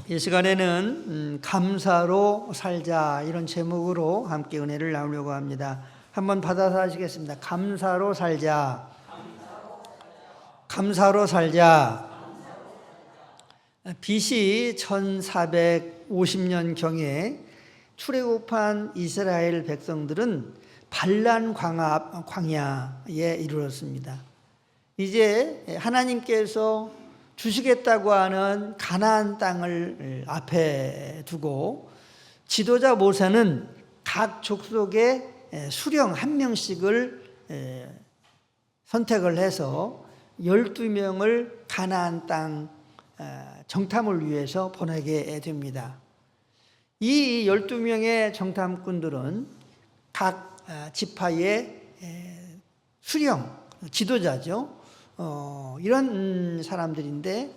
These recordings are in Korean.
이 시간에는 감사로 살자 이런 제목으로 함께 은혜를 나누려고 합니다. 한번 받아서 하시겠습니다. 감사로 살자. 감사로 살자. BC 1450년경에 출애굽한 이스라엘 백성들은 반란 광야에 이르렀습니다. 이제 하나님께서 주시겠다고 하는 가나안 땅을 앞에 두고 지도자 모세는 각 족속의 수령 한 명씩을 선택을 해서 12명을 가나안 땅 정탐을 위해서 보내게 됩니다. 이 12명의 정탐꾼들은 각 지파의 수령, 지도자죠. 이런 사람들인데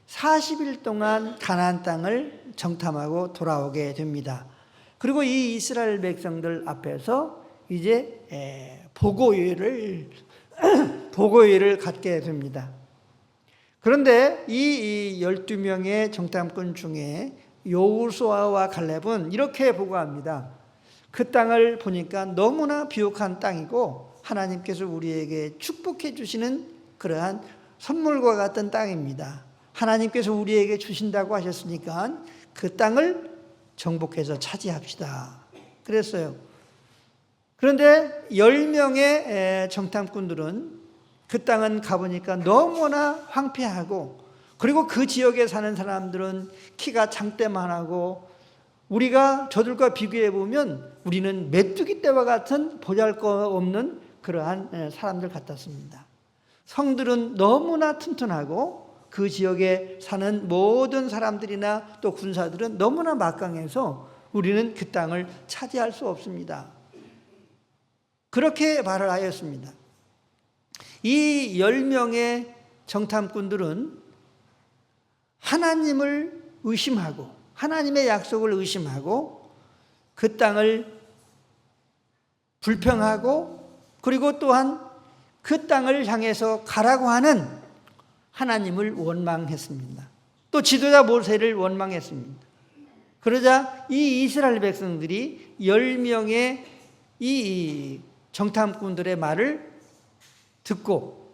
40일 동안 가나안 땅을 정탐하고 돌아오게 됩니다. 그리고 이 이스라엘 백성들 앞에서 이제 보고회를 갖게 됩니다. 그런데 이 12명의 정탐꾼 중에 여호수아와 갈렙은 이렇게 보고합니다. 그 땅을 보니까 너무나 비옥한 땅이고 하나님께서 우리에게 축복해 주시는 그러한 선물과 같은 땅입니다. 하나님께서 우리에게 주신다고 하셨으니까 그 땅을 정복해서 차지합시다. 그랬어요. 그런데 10명의 정탐꾼들은 그 땅은 가보니까 너무나 황폐하고, 그리고 그 지역에 사는 사람들은 키가 장대만하고, 우리가 저들과 비교해 보면 우리는 메뚜기 떼와 같은 보잘것없는 그러한 사람들 같았습니다. 성들은 너무나 튼튼하고 그 지역에 사는 모든 사람들이나 또 군사들은 너무나 막강해서 우리는 그 땅을 차지할 수 없습니다. 그렇게 말을 하였습니다. 이 10명의 정탐꾼들은 하나님을 의심하고 하나님의 약속을 의심하고 그 땅을 불평하고, 그리고 또한 그 땅을 향해서 가라고 하는 하나님을 원망했습니다. 또 지도자 모세를 원망했습니다. 그러자 이 이스라엘 백성들이 10명의 이 정탐꾼들의 말을 듣고,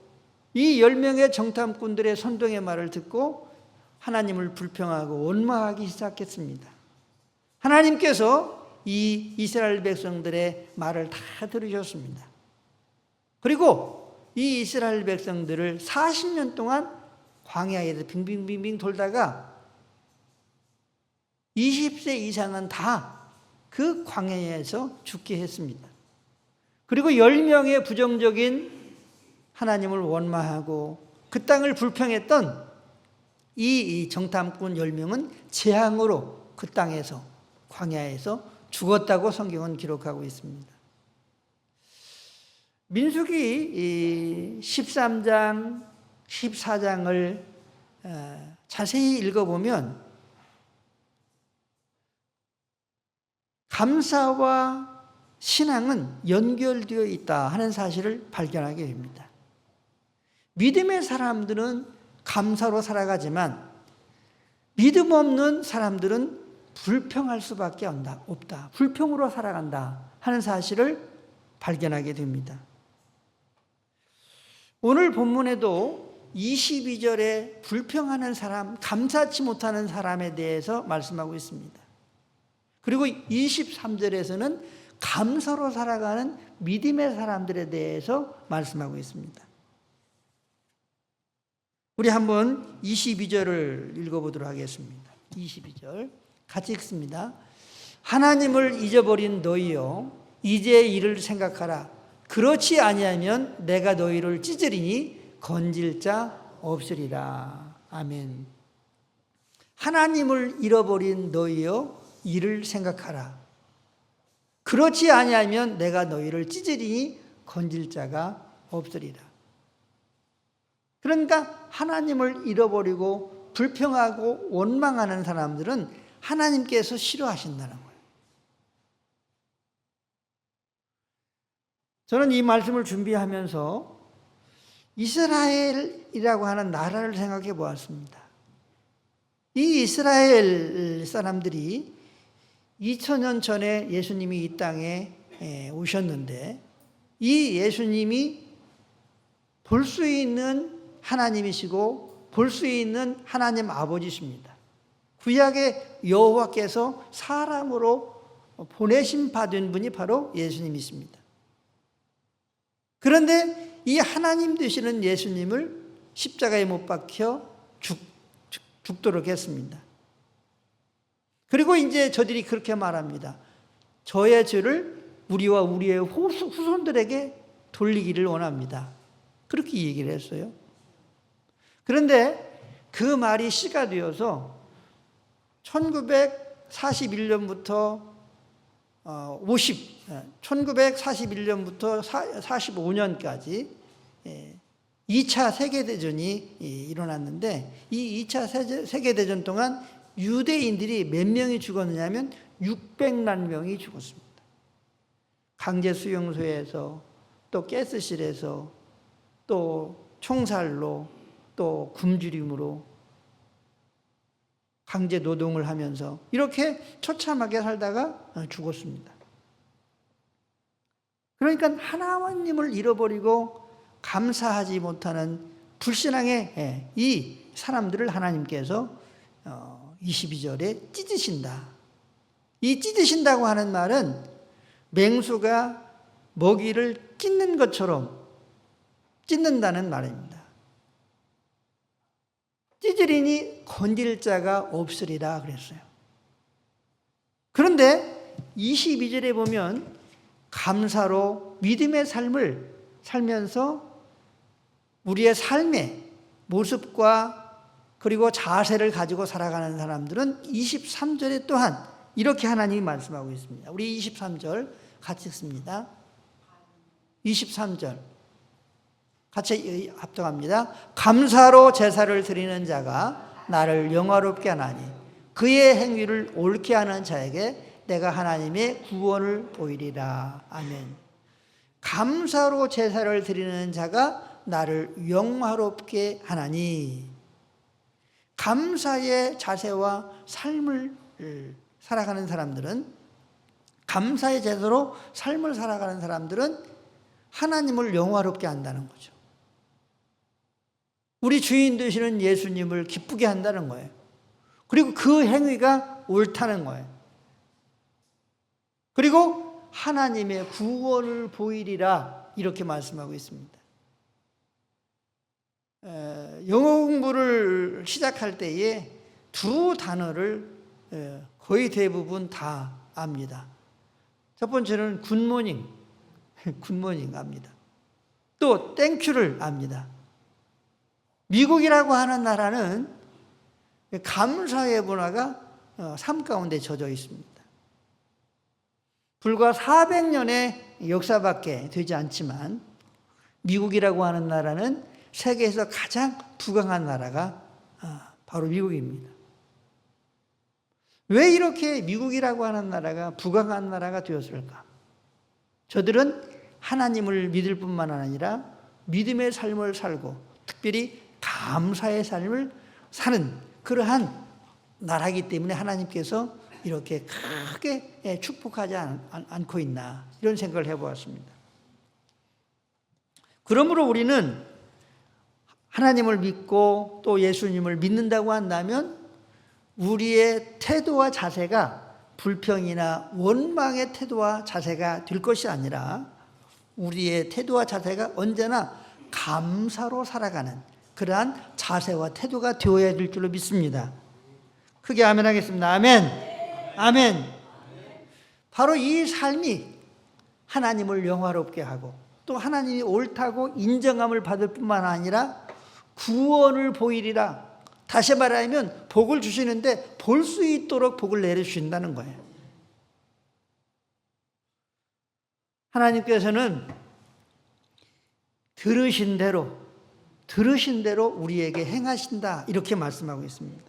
이 10명의 정탐꾼들의 선동의 말을 듣고 하나님을 불평하고 원망하기 시작했습니다. 하나님께서 이 이스라엘 백성들의 말을 다 들으셨습니다. 그리고 이 이스라엘 백성들을 40년 동안 광야에서 빙빙빙빙 돌다가 20세 이상은 다 그 광야에서 죽게 했습니다. 그리고 10명의 부정적인 하나님을 원망하고 그 땅을 불평했던 이 정탐꾼 10명은 재앙으로 그 땅에서, 광야에서 죽었다고 성경은 기록하고 있습니다. 민수기 13장, 14장을 자세히 읽어보면 감사와 신앙은 연결되어 있다 하는 사실을 발견하게 됩니다. 믿음의 사람들은 감사로 살아가지만 믿음 없는 사람들은 불평할 수밖에 없다. 불평으로 살아간다 하는 사실을 발견하게 됩니다. 오늘 본문에도 22절에 불평하는 사람, 감사치 못하는 사람에 대해서 말씀하고 있습니다. 그리고 23절에서는 감사로 살아가는 믿음의 사람들에 대해서 말씀하고 있습니다. 우리 한번 22절을 읽어보도록 하겠습니다. 22절 같이 읽습니다. 하나님을 잊어버린 너희여, 이제 이를 생각하라. 그렇지 아니하면 내가 너희를 찢으리니 건질 자 없으리라. 아멘. 하나님을 잃어버린 너희여, 이를 생각하라. 그렇지 아니하면 내가 너희를 찢으리니 건질 자가 없으리라. 그러니까 하나님을 잃어버리고 불평하고 원망하는 사람들은 하나님께서 싫어하신다는 거예요. 저는 이 말씀을 준비하면서 이스라엘이라고 하는 나라를 생각해 보았습니다. 이 이스라엘 사람들이 2000년 전에 예수님이 이 땅에 오셨는데 이 예수님이 볼 수 있는 하나님이시고 볼 수 있는 하나님 아버지십니다. 구약의 여호와께서 사람으로 보내심 받은 분이 바로 예수님이십니다. 그런데 이 하나님 되시는 예수님을 십자가에 못 박혀 죽도록 했습니다. 그리고 이제 저들이 그렇게 말합니다. 저의 죄를 우리와 우리의 후손들에게 돌리기를 원합니다. 그렇게 얘기를 했어요. 그런데 그 말이 시가 되어서 1941년부터 1941년부터 45년까지 2차 세계대전이 일어났는데 이 2차 세계대전 동안 유대인들이 몇 명이 죽었느냐면 600만 명이 죽었습니다. 강제 수용소에서 또 가스실에서 또 총살로 또 굶주림으로 강제 노동을 하면서 이렇게 처참하게 살다가 죽었습니다. 그러니까 하나님을 잃어버리고 감사하지 못하는 불신앙의 이 사람들을 하나님께서 22절에 찢으신다. 이 찢으신다고 하는 말은 맹수가 먹이를 찢는 것처럼 찢는다는 말입니다. 찢으리니 건질 자가 없으리라 그랬어요. 그런데 22절에 보면 감사로 믿음의 삶을 살면서 우리의 삶의 모습과 그리고 자세를 가지고 살아가는 사람들은 23절에 또한 이렇게 하나님이 말씀하고 있습니다. 우리 23절 같이 읽습니다. 23절 같이 합독합니다. 감사로 제사를 드리는 자가 나를 영화롭게 하나니 그의 행위를 옳게 하는 자에게 내가 하나님의 구원을 보이리라. 아멘. 감사로 제사를 드리는 자가 나를 영화롭게 하나니 감사의 자세와 삶을 살아가는 사람들은 감사의 제사로 삶을 살아가는 사람들은 하나님을 영화롭게 한다는 거죠. 우리 주인 되시는 예수님을 기쁘게 한다는 거예요. 그리고 그 행위가 옳다는 거예요. 그리고 하나님의 구원을 보이리라 이렇게 말씀하고 있습니다. 영어 공부를 시작할 때에 두 단어를 거의 대부분 다 압니다. 첫 번째는 굿모닝, 굿모닝 압니다. 또 땡큐를 압니다. 미국이라고 하는 나라는 감사의 문화가 삶 가운데 젖어 있습니다. 불과 400년의 역사밖에 되지 않지만 미국이라고 하는 나라는 세계에서 가장 부강한 나라가 바로 미국입니다. 왜 이렇게 미국이라고 하는 나라가 부강한 나라가 되었을까? 저들은 하나님을 믿을 뿐만 아니라 믿음의 삶을 살고 특별히 감사의 삶을 사는 그러한 나라이기 때문에 하나님께서 이렇게 크게 축복하지 않고 있나 이런 생각을 해보았습니다. 그러므로 우리는 하나님을 믿고 또 예수님을 믿는다고 한다면 우리의 태도와 자세가 불평이나 원망의 태도와 자세가 될 것이 아니라 우리의 태도와 자세가 언제나 감사로 살아가는 그러한 자세와 태도가 되어야 될 줄로 믿습니다. 크게 아멘 하겠습니다. 아멘. 아멘. 바로 이 삶이 하나님을 영화롭게 하고 또 하나님이 옳다고 인정함을 받을 뿐만 아니라 구원을 보이리라. 다시 말하면 복을 주시는데 볼 수 있도록 복을 내려주신다는 거예요. 하나님께서는 들으신 대로 우리에게 행하신다 이렇게 말씀하고 있습니다.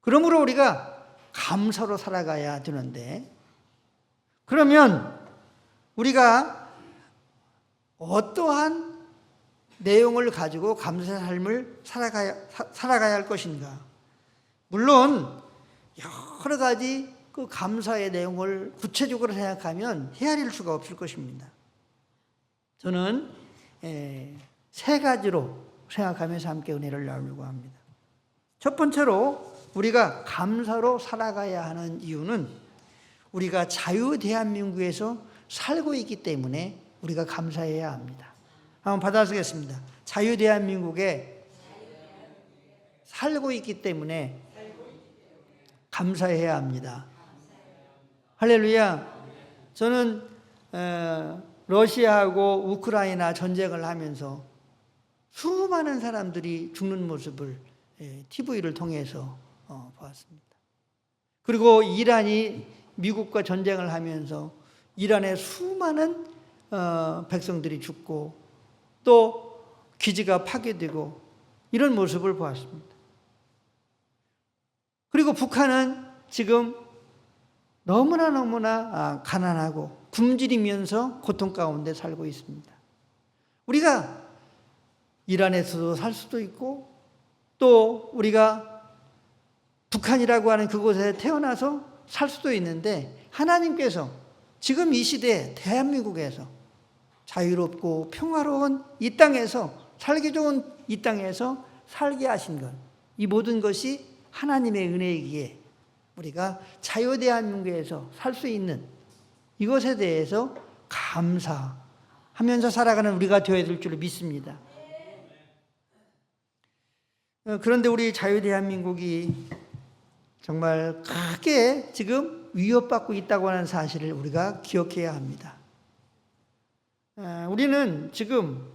그러므로 우리가 감사로 살아가야 되는데 그러면 우리가 어떠한 내용을 가지고 감사의 삶을 살아가야 할 것인가? 물론 여러 가지 그 감사의 내용을 구체적으로 생각하면 헤아릴 수가 없을 것입니다. 저는 세 가지로 생각하면서 함께 은혜를 나누려고 합니다. 첫 번째로 우리가 감사로 살아가야 하는 이유는 우리가 자유 대한민국에서 살고 있기 때문에 우리가 감사해야 합니다. 한번 받아쓰겠습니다. 자유 대한민국에 살고 있기 때문에 감사해야 합니다. 할렐루야. 저는 러시아하고 우크라이나 전쟁을 하면서 수많은 사람들이 죽는 모습을 TV를 통해서 보았습니다. 그리고 이란이 미국과 전쟁을 하면서 이란의 수많은 백성들이 죽고 또 기지가 파괴되고 이런 모습을 보았습니다. 그리고 북한은 지금 너무나 가난하고 굶주리면서 고통 가운데 살고 있습니다. 우리가 이란에서도 살 수도 있고 또 우리가 북한이라고 하는 그곳에 태어나서 살 수도 있는데 하나님께서 지금 이 시대에 대한민국에서 자유롭고 평화로운 이 땅에서 살기 좋은 이 땅에서 살게 하신 것, 이 모든 것이 하나님의 은혜이기에 우리가 자유 대한민국에서 살 수 있는 이것에 대해서 감사하면서 살아가는 우리가 되어야 될 줄 믿습니다. 그런데 우리 자유 대한민국이 정말 크게 지금 위협받고 있다고 하는 사실을 우리가 기억해야 합니다. 우리는 지금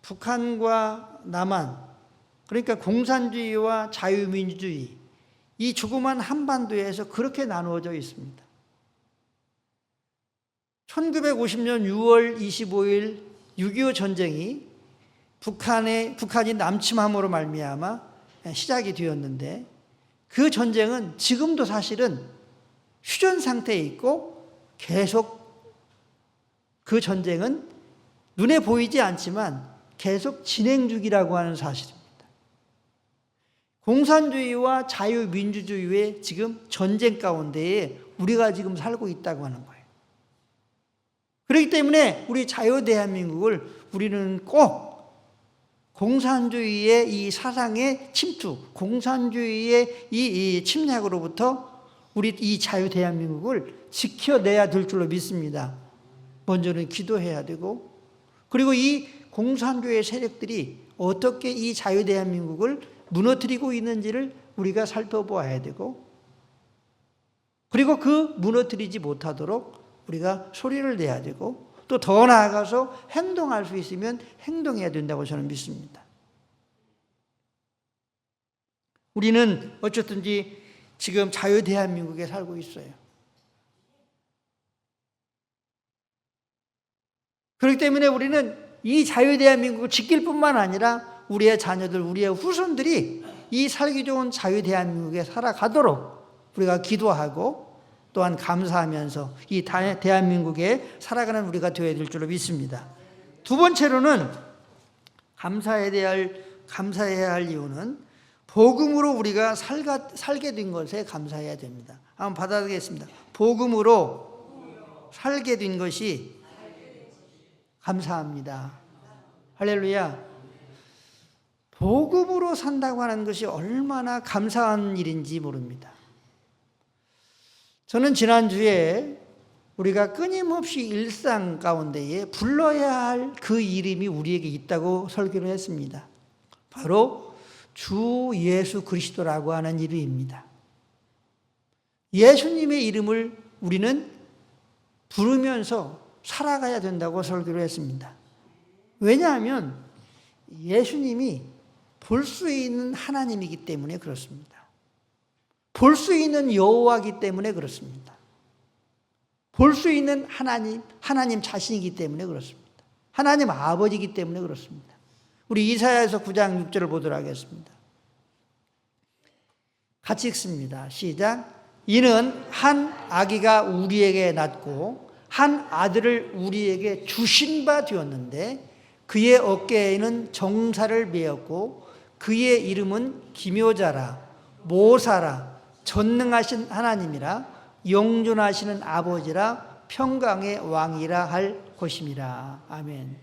북한과 남한, 그러니까 공산주의와 자유민주주의, 이 조그만 한반도에서 그렇게 나누어져 있습니다. 1950년 6월 25일 6.25 전쟁이 북한이 남침함으로 말미암아 시작이 되었는데 그 전쟁은 지금도 사실은 휴전 상태에 있고 계속 그 전쟁은 눈에 보이지 않지만 계속 진행 중이라고 하는 사실입니다. 공산주의와 자유민주주의의 지금 전쟁 가운데에 우리가 지금 살고 있다고 하는 거예요. 그렇기 때문에 우리 자유 대한민국을 우리는 꼭 공산주의의 이 사상의 침투, 공산주의의 이 침략으로부터 우리 이 자유 대한민국을 지켜내야 될 줄로 믿습니다. 먼저는 기도해야 되고, 그리고 이 공산주의 세력들이 어떻게 이 자유 대한민국을 무너뜨리고 있는지를 우리가 살펴보아야 되고, 그리고 그 무너뜨리지 못하도록 우리가 소리를 내야 되고, 또 더 나아가서 행동할 수 있으면 행동해야 된다고 저는 믿습니다. 우리는 어쨌든지 지금 자유 대한민국에 살고 있어요. 그렇기 때문에 우리는 이 자유 대한민국을 지킬 뿐만 아니라 우리의 자녀들, 우리의 후손들이 이 살기 좋은 자유 대한민국에 살아가도록 우리가 기도하고 또한 감사하면서 이 대한민국에 살아가는 우리가 되어야 될 줄로 믿습니다. 두 번째로는 감사해야 할 이유는 복음으로 우리가 살게 된 것에 감사해야 됩니다. 한번 받아보겠습니다. 복음으로 살게 된 것이 감사합니다. 할렐루야. 복음으로 산다고 하는 것이 얼마나 감사한 일인지 모릅니다. 저는 지난주에 우리가 끊임없이 일상 가운데에 불러야 할 그 이름이 우리에게 있다고 설교를 했습니다. 바로 주 예수 그리스도라고 하는 이름입니다. 예수님의 이름을 우리는 부르면서 살아가야 된다고 설교를 했습니다. 왜냐하면 예수님이 볼 수 있는 하나님이기 때문에 그렇습니다. 볼 수 있는 여호와이기 때문에 그렇습니다. 볼 수 있는 하나님 자신이기 때문에 그렇습니다. 하나님 아버지이기 때문에 그렇습니다. 우리 이사야서 9장 6절을 보도록 하겠습니다. 같이 읽습니다. 시작. 이는 한 아기가 우리에게 낳고 한 아들을 우리에게 주신 바 되었는데 그의 어깨에는 정사를 메었고 그의 이름은 기묘자라 모사라 전능하신 하나님이라 영존하시는 아버지라 평강의 왕이라 할 것임이라. 아멘.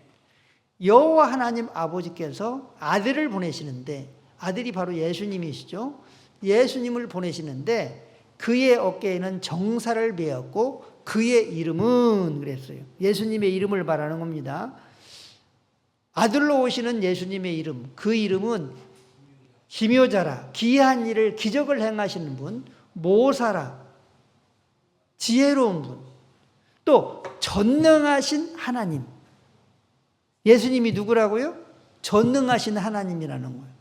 여호와 하나님 아버지께서 아들을 보내시는데, 아들이 바로 예수님이시죠. 예수님을 보내시는데 그의 어깨에는 정사를 베었고 그의 이름은, 그랬어요, 예수님의 이름을 말하는 겁니다. 아들로 오시는 예수님의 이름, 그 이름은 기묘자라, 기이한 일을, 기적을 행하시는 분, 모사라, 지혜로운 분, 또 전능하신 하나님. 예수님이 누구라고요? 전능하신 하나님이라는 거예요.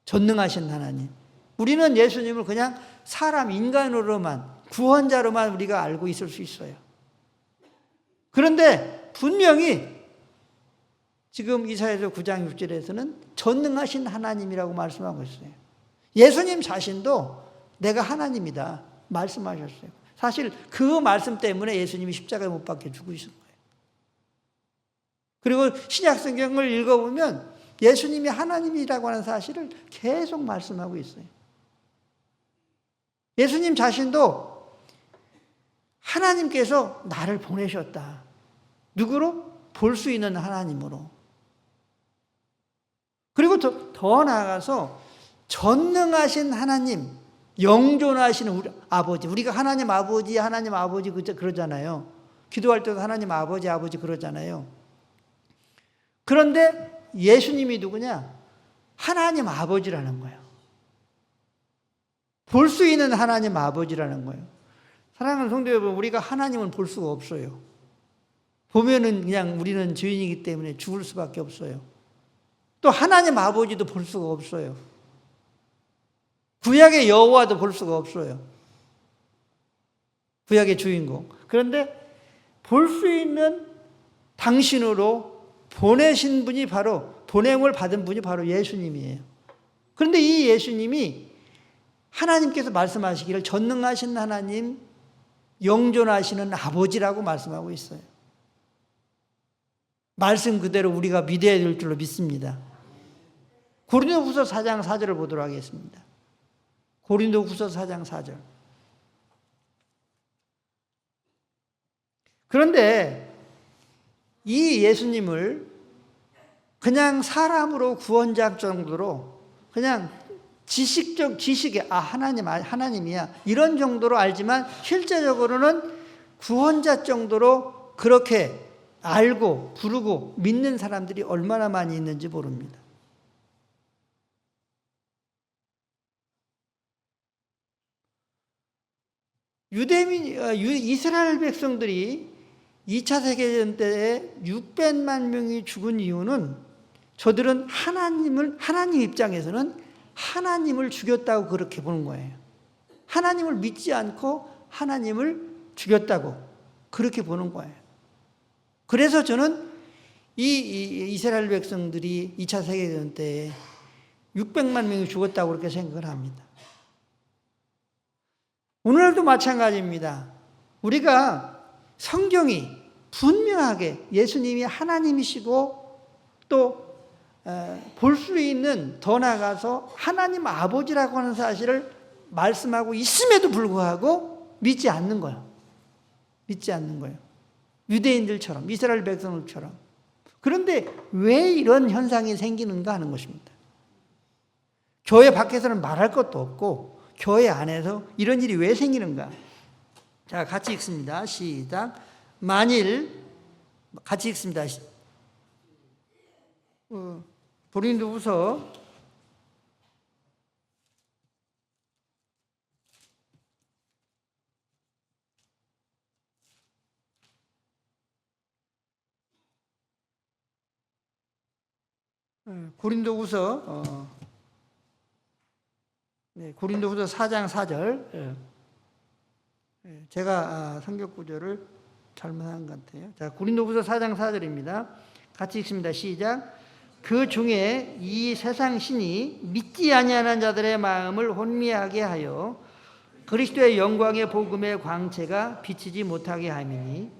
전능하신 하나님. 우리는 예수님을 그냥 사람, 인간으로만, 구원자로만 우리가 알고 있을 수 있어요. 그런데 분명히 지금 이사야서 9장 6절에서는 전능하신 하나님이라고 말씀하고 있어요. 예수님 자신도 내가 하나님이다 말씀하셨어요. 사실 그 말씀 때문에 예수님이 십자가에 못 박혀 죽으신 거예요. 그리고 신약 성경을 읽어보면 예수님이 하나님이라고 하는 사실을 계속 말씀하고 있어요. 예수님 자신도 하나님께서 나를 보내셨다. 누구로? 볼 수 있는 하나님으로. 그리고 더 나아가서 전능하신 하나님, 영존하신 우리 아버지. 우리가 하나님 아버지 그러잖아요. 기도할 때도 하나님 아버지 그러잖아요. 그런데 예수님이 누구냐? 하나님 아버지라는 거예요. 볼 수 있는 하나님 아버지라는 거예요. 사랑하는 성도 여러분, 우리가 하나님을 볼 수가 없어요. 보면은 그냥 우리는 죄인이기 때문에 죽을 수밖에 없어요. 또 하나님 아버지도 볼 수가 없어요. 구약의 여호와도 볼 수가 없어요. 구약의 주인공. 그런데 볼 수 있는 당신으로 보내신 분이 바로, 보냄을 받은 분이 바로 예수님이에요. 그런데 이 예수님이 하나님께서 말씀하시기를 전능하신 하나님, 영존하시는 아버지라고 말씀하고 있어요. 말씀 그대로 우리가 믿어야 될 줄로 믿습니다. 고린도후서 4장 4절을 보도록 하겠습니다. 고린도후서 4장 4절. 그런데 이 예수님을 그냥 사람으로 구원자 정도로, 그냥 지식에 하나님이야 이런 정도로 알지만 실제적으로는 구원자 정도로 그렇게 알고 부르고 믿는 사람들이 얼마나 많이 있는지 모릅니다. 이스라엘 백성들이 2차 세계대전 때에 600만 명이 죽은 이유는, 저들은 하나님 입장에서는 하나님을 죽였다고 그렇게 보는 거예요. 하나님을 믿지 않고 하나님을 죽였다고 그렇게 보는 거예요. 그래서 저는 이 이스라엘 백성들이 2차 세계대전 때에 600만 명이 죽었다고 그렇게 생각을 합니다. 오늘도 마찬가지입니다. 우리가 성경이 분명하게 예수님이 하나님이시고 또 볼 수 있는, 더 나아가서 하나님 아버지라고 하는 사실을 말씀하고 있음에도 불구하고 믿지 않는 거예요. 믿지 않는 거예요. 유대인들처럼, 이스라엘 백성들처럼. 그런데 왜 이런 현상이 생기는가 하는 것입니다. 교회 밖에서는 말할 것도 없고 교회 안에서 이런 일이 왜 생기는가? 자, 같이 읽습니다. 시작. 만일, 같이 읽습니다. 고린도후서 4장 4절. 제가 성경 구절을 잘못한 것 같아요. 자, 고린도후서 4장 4절입니다. 같이 읽습니다. 시작. 그 중에 이 세상 신이 믿지 아니하는 자들의 마음을 혼미하게 하여 그리스도의 영광의 복음의 광채가 비치지 못하게 함이니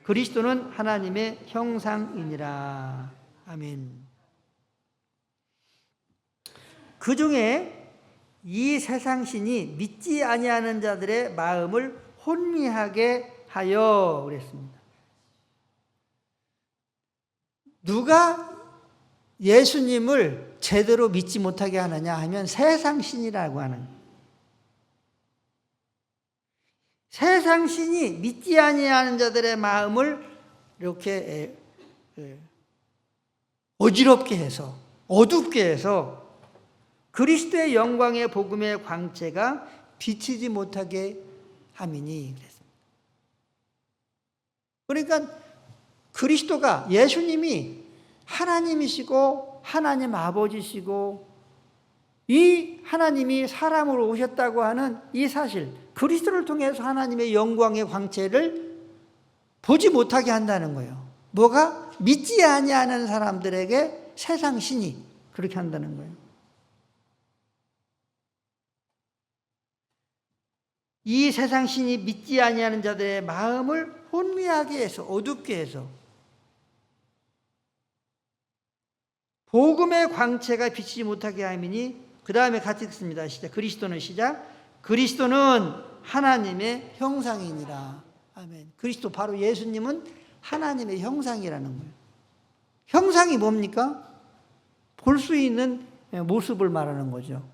그리스도는 하나님의 형상이니라. 아멘. 그 중에 이 세상 신이 믿지 아니하는 자들의 마음을 혼미하게 하여 그랬습니다. 누가 예수님을 제대로 믿지 못하게 하느냐 하면 세상 신이라고 하는 거예요. 세상 신이 믿지 아니하는 자들의 마음을 이렇게 어지럽게 해서 어둡게 해서 그리스도의 영광의 복음의 광채가 비치지 못하게 함이니 그랬습니다. 그러니까 그리스도가 예수님이 하나님이시고 하나님 아버지시고 이 하나님이 사람으로 오셨다고 하는 이 사실, 그리스도를 통해서 하나님의 영광의 광채를 보지 못하게 한다는 거예요. 뭐가? 믿지 아니하는 사람들에게 세상 신이 그렇게 한다는 거예요. 이 세상 신이 믿지 아니하는 자들의 마음을 혼미하게 해서 어둡게 해서 복음의 광채가 비치지 못하게 함이니, 그 다음에 같이 읽습니다. 시작. 그리스도는 시작. 그리스도는 하나님의 형상이니라. 아멘. 그리스도 바로 예수님은 하나님의 형상이라는 거예요. 형상이 뭡니까? 볼 수 있는 모습을 말하는 거죠.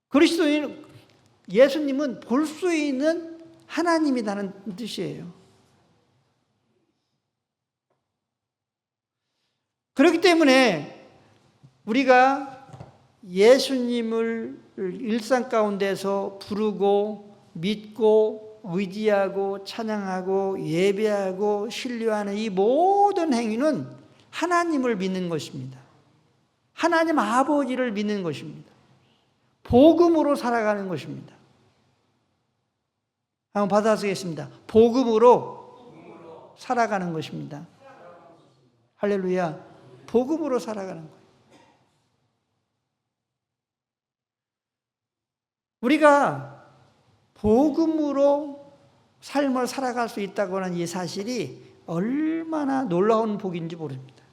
그리스도인 예수님은 볼 수 있는 하나님이라는 뜻이에요. 그렇기 때문에 우리가 예수님을 일상 가운데서 부르고 믿고 의지하고 찬양하고 예배하고 신뢰하는 이 모든 행위는 하나님을 믿는 것입니다. 하나님 아버지를 믿는 것입니다. 복음으로 살아가는 것입니다. 한번 받아쓰겠습니다. 복음으로 살아가는 것입니다. 할렐루야. 복음으로 살아가는 거예요. 우리가 복음으로 삶을 살아갈 수 있다고 하는 이 사실이 얼마나 놀라운 복인지 모릅니다.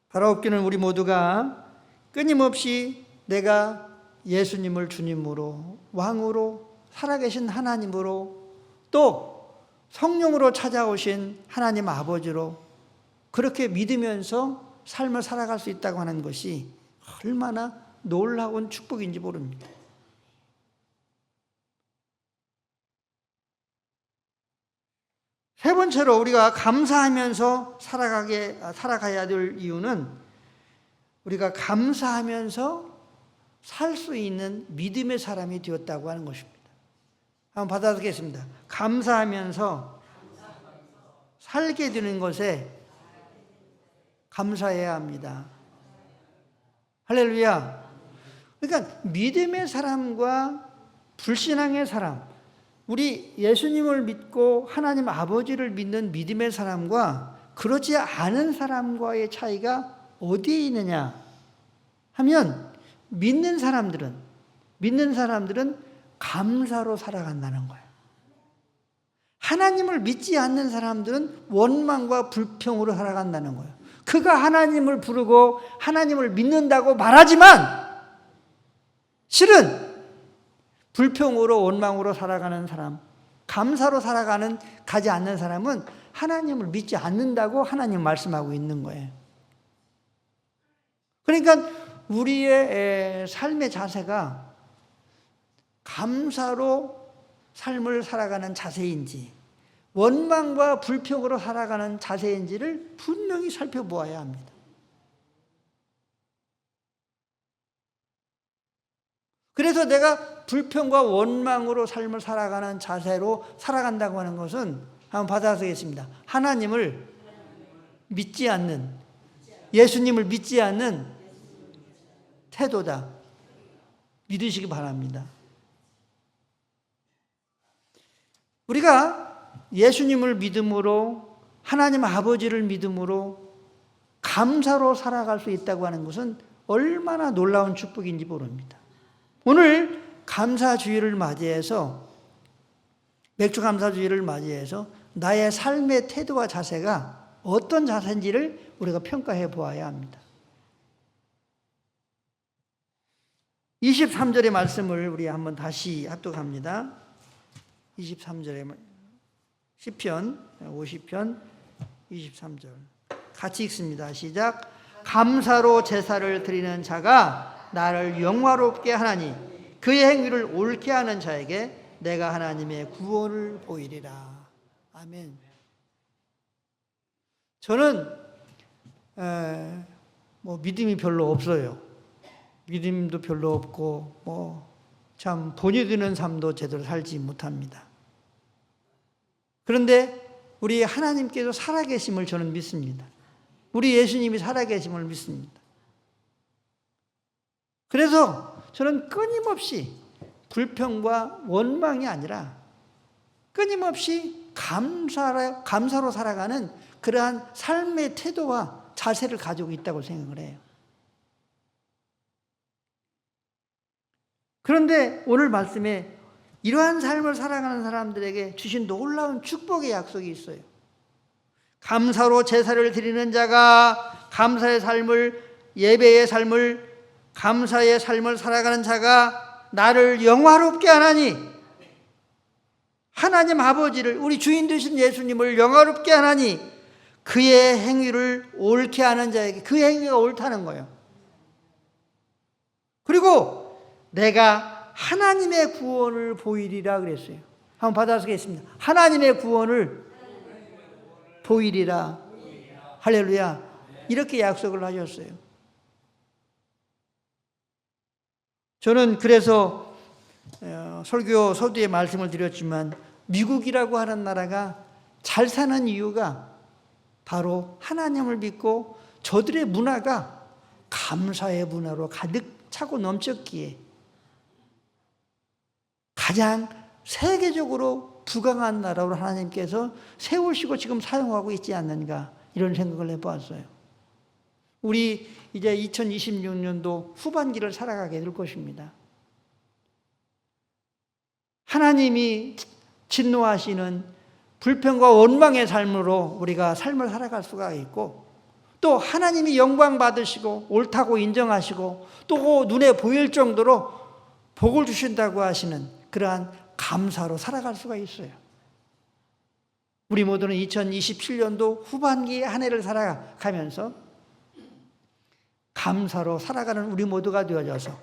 바라옵기는 우리 모두가 끊임없이 내가 예수님을 주님으로, 왕으로, 살아계신 하나님으로, 또 성령으로 찾아오신 하나님 아버지로 그렇게 믿으면서 삶을 살아갈 수 있다고 하는 것이 얼마나 놀라운 축복인지 모릅니다. 세 번째로 우리가 감사하면서 살아가야 될 이유는 우리가 감사하면서 살 수 있는 믿음의 사람이 되었다고 하는 것입니다. 한번 받아듣겠습니다. 감사하면서 살게 되는 것에 감사해야 합니다. 할렐루야. 그러니까 믿음의 사람과 불신앙의 사람, 우리 예수님을 믿고 하나님 아버지를 믿는 믿음의 사람과 그렇지 않은 사람과의 차이가 어디에 있느냐 하면 믿는 사람들은 감사로 살아간다는 거예요. 하나님을 믿지 않는 사람들은 원망과 불평으로 살아간다는 거예요. 그가 하나님을 부르고 하나님을 믿는다고 말하지만 실은 불평으로 원망으로 살아가는 사람, 감사로 가지 않는 사람은 하나님을 믿지 않는다고 하나님 말씀하고 있는 거예요. 그러니까 우리의 삶의 자세가 감사로 삶을 살아가는 자세인지 원망과 불평으로 살아가는 자세인지를 분명히 살펴보아야 합니다. 그래서 내가 불평과 원망으로 삶을 살아가는 자세로 살아간다고 하는 것은 한번 받아쓰겠습니다. 하나님을 믿지 않는, 예수님을 믿지 않는 태도다. 믿으시기 바랍니다. 우리가 예수님을 믿음으로, 하나님 아버지를 믿음으로 감사로 살아갈 수 있다고 하는 것은 얼마나 놀라운 축복인지 모릅니다. 오늘 감사주의를 맞이해서, 맥주감사주의를 맞이해서 나의 삶의 태도와 자세가 어떤 자세인지를 우리가 평가해 보아야 합니다. 23절의 말씀을 우리 한번 다시 합독합니다. 23절의 시편 50편 23절 같이 읽습니다. 시작. 감사로 제사를 드리는 자가 나를 영화롭게 하나니 그의 행위를 옳게 하는 자에게 내가 하나님의 구원을 보이리라. 아멘. 저는 믿음이 별로 없어요. 믿음도 별로 없고 참 본이 드는 삶도 제대로 살지 못합니다. 그런데 우리 하나님께서 살아계심을 저는 믿습니다. 우리 예수님이 살아계심을 믿습니다. 그래서 저는 끊임없이 불평과 원망이 아니라 끊임없이 감사로 살아가는 그러한 삶의 태도와 자세를 가지고 있다고 생각을 해요. 그런데 오늘 말씀에 이러한 삶을 살아가는 사람들에게 주신 놀라운 축복의 약속이 있어요. 감사로 제사를 드리는 자가 감사의 삶을, 예배의 삶을, 감사의 삶을 살아가는 자가 나를 영화롭게 하나니, 하나님 아버지를, 우리 주인 되신 예수님을 영화롭게 하나니 그의 행위를 옳게 하는 자에게, 그 행위가 옳다는 거예요. 그리고 내가 하나님의 구원을 보이리라 그랬어요. 한번 받아쓰겠습니다. 하나님의 구원을 보이리라. 할렐루야. 이렇게 약속을 하셨어요. 저는 그래서 설교 서두에 말씀을 드렸지만 미국이라고 하는 나라가 잘 사는 이유가 바로 하나님을 믿고 저들의 문화가 감사의 문화로 가득 차고 넘쳤기에 가장 세계적으로 부강한 나라로 하나님께서 세우시고 지금 사용하고 있지 않는가, 이런 생각을 해보았어요. 우리 이제 2026년도 후반기를 살아가게 될 것입니다. 하나님이 진노하시는 불평과 원망의 삶으로 우리가 삶을 살아갈 수가 있고, 또 하나님이 영광 받으시고 옳다고 인정하시고 또 눈에 보일 정도로 복을 주신다고 하시는 그러한 감사로 살아갈 수가 있어요. 우리 모두는 2027년도 후반기 한 해를 살아가면서 감사로 살아가는 우리 모두가 되어져서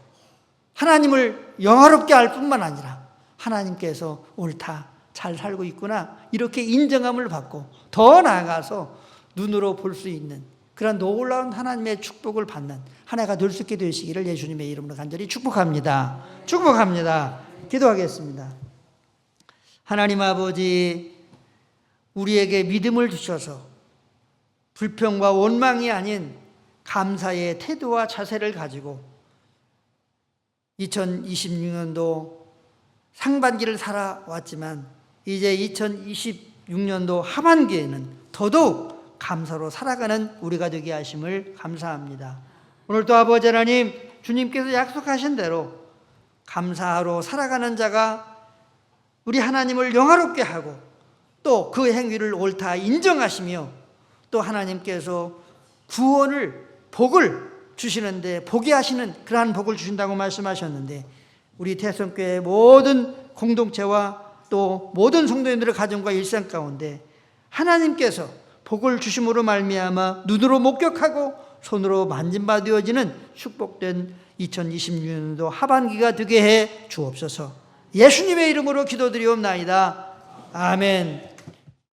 하나님을 영화롭게 할 뿐만 아니라 하나님께서 옳다, 잘 살고 있구나, 이렇게 인정함을 받고 더 나아가서 눈으로 볼 수 있는 그런 놀라운 하나님의 축복을 받는 한 해가 될 수 있게 되시기를 예수님의 이름으로 간절히 축복합니다. 축복합니다. 기도하겠습니다. 하나님 아버지, 우리에게 믿음을 주셔서 불평과 원망이 아닌 감사의 태도와 자세를 가지고 2026년도 상반기를 살아왔지만 이제 2026년도 하반기에는 더더욱 감사로 살아가는 우리가 되게 하심을 감사합니다. 오늘도 아버지 하나님, 주님께서 약속하신 대로 감사로 살아가는 자가 우리 하나님을 영화롭게 하고 또 그 행위를 옳다 인정하시며 또 하나님께서 구원을, 복을 주시는데 보게 하시는 그러한 복을 주신다고 말씀하셨는데, 우리 대성교회 모든 공동체와 또 모든 성도님들의 가정과 일상 가운데 하나님께서 복을 주심으로 말미암아 눈으로 목격하고 손으로 만진받아지는 축복된 2026년도 하반기가 되게 해 주옵소서. 예수님의 이름으로 기도드리옵나이다. 아멘.